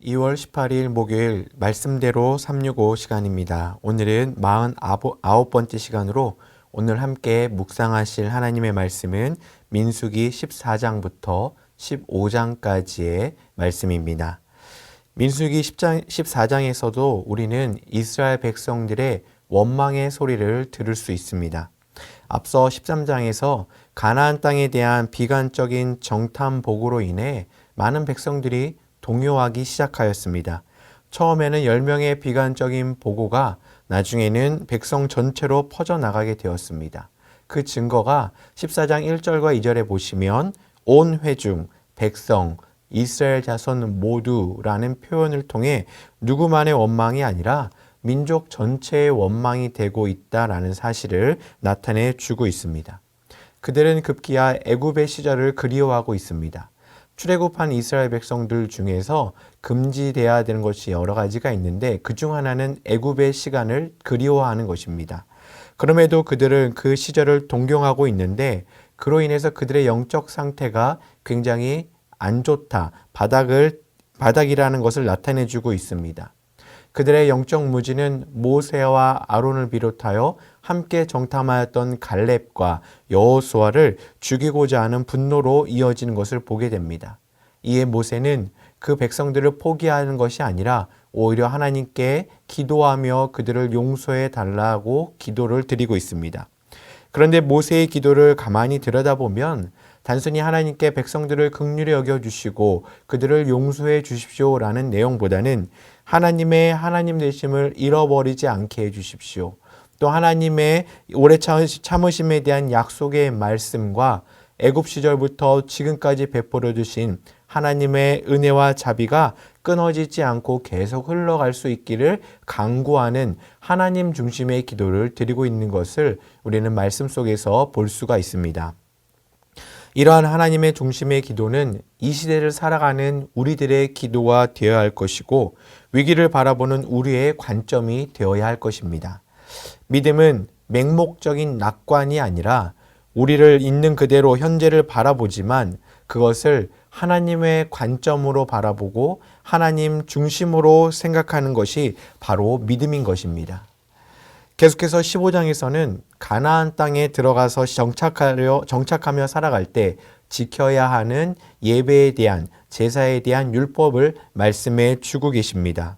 2월 18일 목요일 말씀대로 365 시간입니다. 오늘은 49번째 시간으로 오늘 함께 묵상하실 하나님의 말씀은 민수기 14장부터 15장까지의 말씀입니다. 민수기 14장에서도 우리는 이스라엘 백성들의 원망의 소리를 들을 수 있습니다. 앞서 13장에서 가나안 땅에 대한 비관적인 정탐 보고로 인해 많은 백성들이 동요하기 시작하였습니다. 처음에는 10명의 비관적인 보고가 나중에는 백성 전체로 퍼져나가게 되었습니다. 그 증거가 14장 1절과 2절에 보시면 온 회중, 백성, 이스라엘 자손 모두라는 표현을 통해 누구만의 원망이 아니라 민족 전체의 원망이 되고 있다라는 사실을 나타내 주고 있습니다. 그들은 급기야 애굽의 시절을 그리워하고 있습니다. 출애굽한 이스라엘 백성들 중에서 금지돼야 되는 것이 여러 가지가 있는데 그중 하나는 애굽의 시간을 그리워하는 것입니다. 그럼에도 그들은 그 시절을 동경하고 있는데 그로 인해서 그들의 영적 상태가 굉장히 안 좋다, 바닥이라는 것을 나타내주고 있습니다. 그들의 영적 무지는 모세와 아론을 비롯하여 함께 정탐하였던 갈렙과 여호수아를 죽이고자 하는 분노로 이어지는 것을 보게 됩니다. 이에 모세는 그 백성들을 포기하는 것이 아니라 오히려 하나님께 기도하며 그들을 용서해 달라고 기도를 드리고 있습니다. 그런데 모세의 기도를 가만히 들여다보면 단순히 하나님께 백성들을 긍휼히 여겨주시고 그들을 용서해 주십시오라는 내용보다는 하나님의 하나님 되심을 잃어버리지 않게 해주십시오. 또 하나님의 오래 참으심에 대한 약속의 말씀과 애굽 시절부터 지금까지 베풀어 주신 하나님의 은혜와 자비가 끊어지지 않고 계속 흘러갈 수 있기를 간구하는 하나님 중심의 기도를 드리고 있는 것을 우리는 말씀 속에서 볼 수가 있습니다. 이러한 하나님의 중심의 기도는 이 시대를 살아가는 우리들의 기도가 되어야 할 것이고 위기를 바라보는 우리의 관점이 되어야 할 것입니다. 믿음은 맹목적인 낙관이 아니라 우리를 있는 그대로 현재를 바라보지만 그것을 하나님의 관점으로 바라보고 하나님 중심으로 생각하는 것이 바로 믿음인 것입니다. 계속해서 15장에서는 가나안 땅에 들어가서 정착하며 살아갈 때 지켜야 하는 예배에 대한 제사에 대한 율법을 말씀해 주고 계십니다.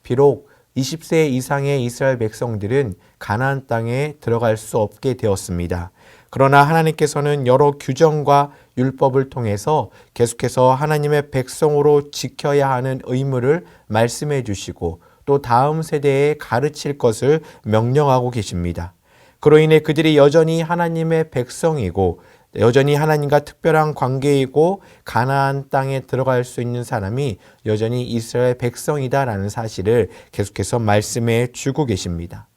비록 20세 이상의 이스라엘 백성들은 가나안 땅에 들어갈 수 없게 되었습니다. 그러나 하나님께서는 여러 규정과 율법을 통해서 계속해서 하나님의 백성으로 지켜야 하는 의무를 말씀해 주시고 또 다음 세대에 가르칠 것을 명령하고 계십니다. 그로 인해 그들이 여전히 하나님의 백성이고 여전히 하나님과 특별한 관계이고 가나안 땅에 들어갈 수 있는 사람이 여전히 이스라엘 백성이다라는 사실을 계속해서 말씀해 주고 계십니다.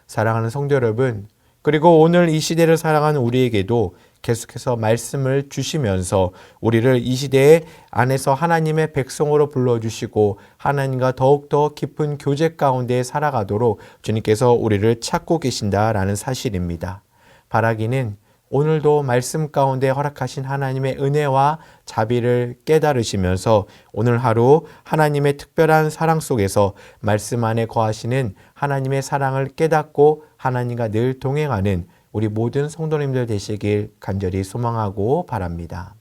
사랑하는 성도 여러분, 그리고 오늘 이 시대를 살아가는 우리에게도 계속해서 말씀을 주시면서 우리를 이 시대 안에서 하나님의 백성으로 불러주시고 하나님과 더욱더 깊은 교제 가운데 살아가도록 주님께서 우리를 찾고 계신다라는 사실입니다. 바라기는 오늘도 말씀 가운데 허락하신 하나님의 은혜와 자비를 깨달으시면서 오늘 하루 하나님의 특별한 사랑 속에서 말씀 안에 거하시는 하나님의 사랑을 깨닫고 하나님과 늘 동행하는 우리 모든 성도님들 되시길 간절히 소망하고 바랍니다.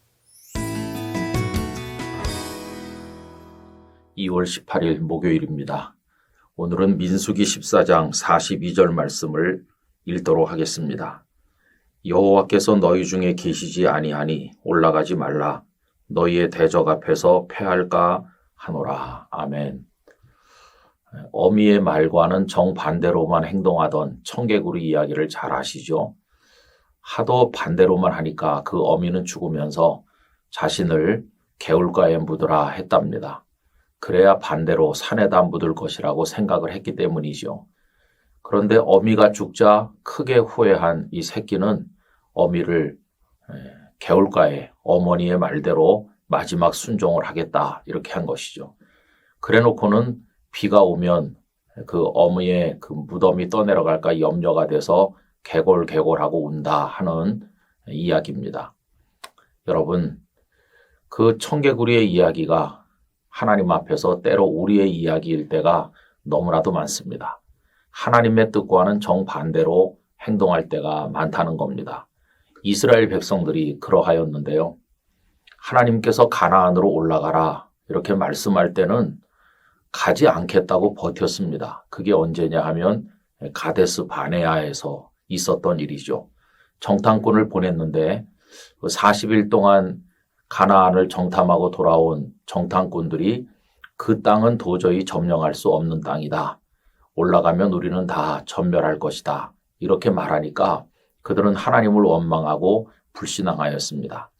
2월 18일 목요일입니다. 오늘은 민수기 14장 42절 말씀을 읽도록 하겠습니다. 여호와께서 너희 중에 계시지 아니하니 올라가지 말라. 너희의 대적 앞에서 패할까 하노라. 아멘. 어미의 말과는 정반대로만 행동하던 청개구리 이야기를 잘 아시죠? 하도 반대로만 하니까 그 어미는 죽으면서 자신을 개울가에 묻으라 했답니다. 그래야 반대로 산에다 묻을 것이라고 생각을 했기 때문이죠. 그런데 어미가 죽자 크게 후회한 이 새끼는 어미를 개울가에 어머니의 말대로 마지막 순종을 하겠다 이렇게 한 것이죠. 그래놓고는 비가 오면 그 어미의 그 무덤이 떠내려갈까 염려가 돼서 개골개골하고 운다 하는 이야기입니다. 여러분, 그 청개구리의 이야기가 하나님 앞에서 때로 우리의 이야기일 때가 너무나도 많습니다. 하나님의 뜻과는 정반대로 행동할 때가 많다는 겁니다. 이스라엘 백성들이 그러하였는데요. 하나님께서 가나안으로 올라가라 이렇게 말씀할 때는 가지 않겠다고 버텼습니다. 그게 언제냐 하면 가데스 바네아에서 있었던 일이죠. 정탐꾼을 보냈는데 40일 동안 가나안을 정탐하고 돌아온 정탐꾼들이 그 땅은 도저히 점령할 수 없는 땅이다. 올라가면 우리는 다 전멸할 것이다. 이렇게 말하니까 그들은 하나님을 원망하고 불신앙하였습니다.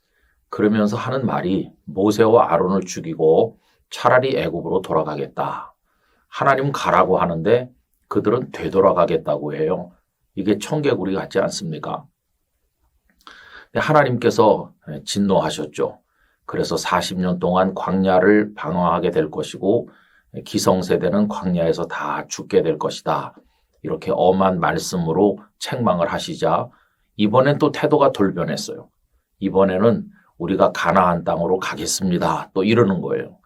그러면서 하는 말이 모세와 아론을 죽이고 차라리 애굽으로 돌아가겠다. 하나님 가라고 하는데 그들은 되돌아가겠다고 해요. 이게 청개구리 같지 않습니까? 하나님께서 진노하셨죠. 그래서 40년 동안 광야를 방황하게 될 것이고 기성세대는 광야에서 다 죽게 될 것이다. 이렇게 엄한 말씀으로 책망을 하시자 이번엔 또 태도가 돌변했어요. 이번에는 우리가 가나안 땅으로 가겠습니다. 또 이러는 거예요.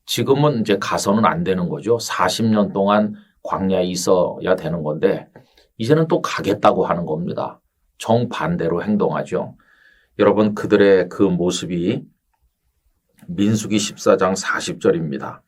지금은 이제 가서는 안 되는 거죠. 40년 동안 광야에 있어야 되는 건데 이제는 또 가겠다고 하는 겁니다. 정반대로 행동하죠. 여러분 그들의 그 모습이 민수기 14장 40절입니다.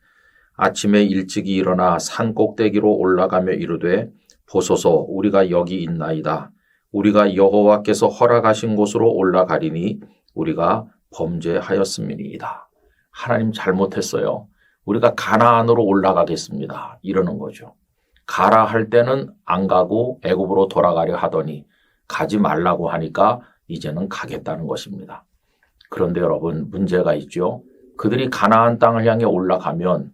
아침에 일찍이 일어나 산 꼭대기로 올라가며 이르되 보소서 우리가 여기 있나이다. 우리가 여호와께서 허락하신 곳으로 올라가리니 우리가 범죄하였음이니이다. 하나님 잘못했어요. 우리가 가나안으로 올라가겠습니다. 이러는 거죠. 가라 할 때는 안 가고 애굽으로 돌아가려 하더니 가지 말라고 하니까 이제는 가겠다는 것입니다. 그런데 여러분 문제가 있죠. 그들이 가나안 땅을 향해 올라가면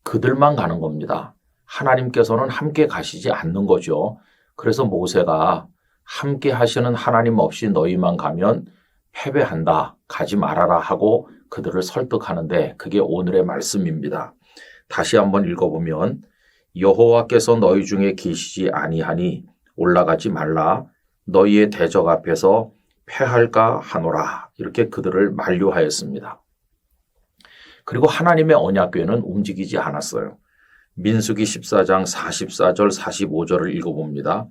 그들만 가는 겁니다. 하나님께서는 함께 가시지 않는 거죠. 그래서 모세가 함께 하시는 하나님 없이 너희만 가면 패배한다. 가지 말아라 하고 그들을 설득하는데 그게 오늘의 말씀입니다. 다시 한번 읽어보면 여호와께서 너희 중에 계시지 아니하니 올라가지 말라. 너희의 대적 앞에서 패할까 하노라. 이렇게 그들을 만류하였습니다. 그리고 하나님의 언약궤는 움직이지 않았어요. 민수기 14장 44절 45절을 읽어봅니다.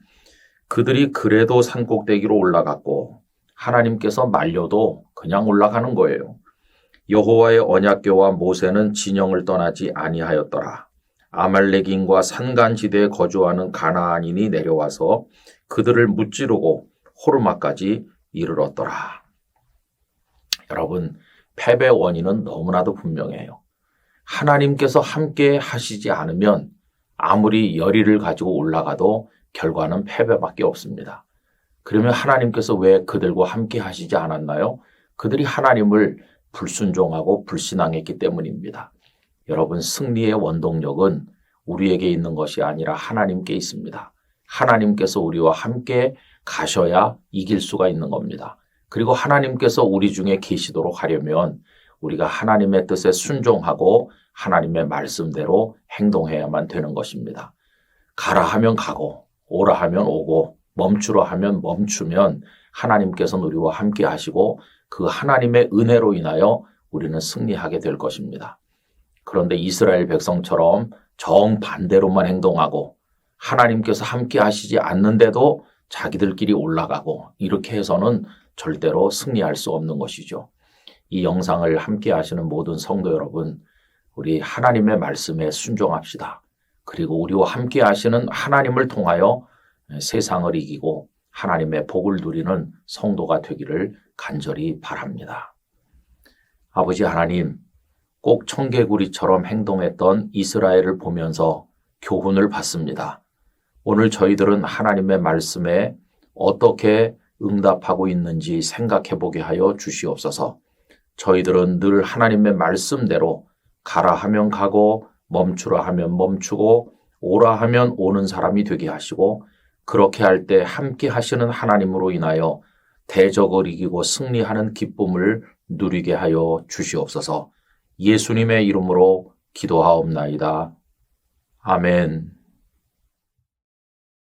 그들이 그래도 산꼭대기로 올라갔고 하나님께서 말려도 그냥 올라가는 거예요. 여호와의 언약궤와 모세는 진영을 떠나지 아니하였더라. 아말렉인과 산간지대에 거주하는 가나안인이 내려와서 그들을 무찌르고 호르마까지 이르렀더라. 여러분 패배 원인은 너무나도 분명해요. 하나님께서 함께 하시지 않으면 아무리 열의를 가지고 올라가도 결과는 패배밖에 없습니다. 그러면 하나님께서 왜 그들과 함께 하시지 않았나요? 그들이 하나님을 불순종하고 불신앙했기 때문입니다. 여러분 승리의 원동력은 우리에게 있는 것이 아니라 하나님께 있습니다. 하나님께서 우리와 함께 가셔야 이길 수가 있는 겁니다. 그리고 하나님께서 우리 중에 계시도록 하려면 우리가 하나님의 뜻에 순종하고 하나님의 말씀대로 행동해야만 되는 것입니다. 가라 하면 가고 오라 하면 오고 멈추라 하면 멈추면 하나님께서는 우리와 함께 하시고 그 하나님의 은혜로 인하여 우리는 승리하게 될 것입니다. 그런데 이스라엘 백성처럼 정반대로만 행동하고 하나님께서 함께 하시지 않는데도 자기들끼리 올라가고 이렇게 해서는 절대로 승리할 수 없는 것이죠. 이 영상을 함께 하시는 모든 성도 여러분, 우리 하나님의 말씀에 순종합시다. 그리고 우리와 함께 하시는 하나님을 통하여 세상을 이기고 하나님의 복을 누리는 성도가 되기를 간절히 바랍니다. 아버지 하나님, 꼭 청개구리처럼 행동했던 이스라엘을 보면서 교훈을 받습니다. 오늘 저희들은 하나님의 말씀에 어떻게 응답하고 있는지 생각해 보게 하여 주시옵소서. 저희들은 늘 하나님의 말씀대로 가라 하면 가고 멈추라 하면 멈추고 오라 하면 오는 사람이 되게 하시고 그렇게 할 때 함께 하시는 하나님으로 인하여 대적을 이기고 승리하는 기쁨을 누리게 하여 주시옵소서. 예수님의 이름으로 기도하옵나이다. 아멘.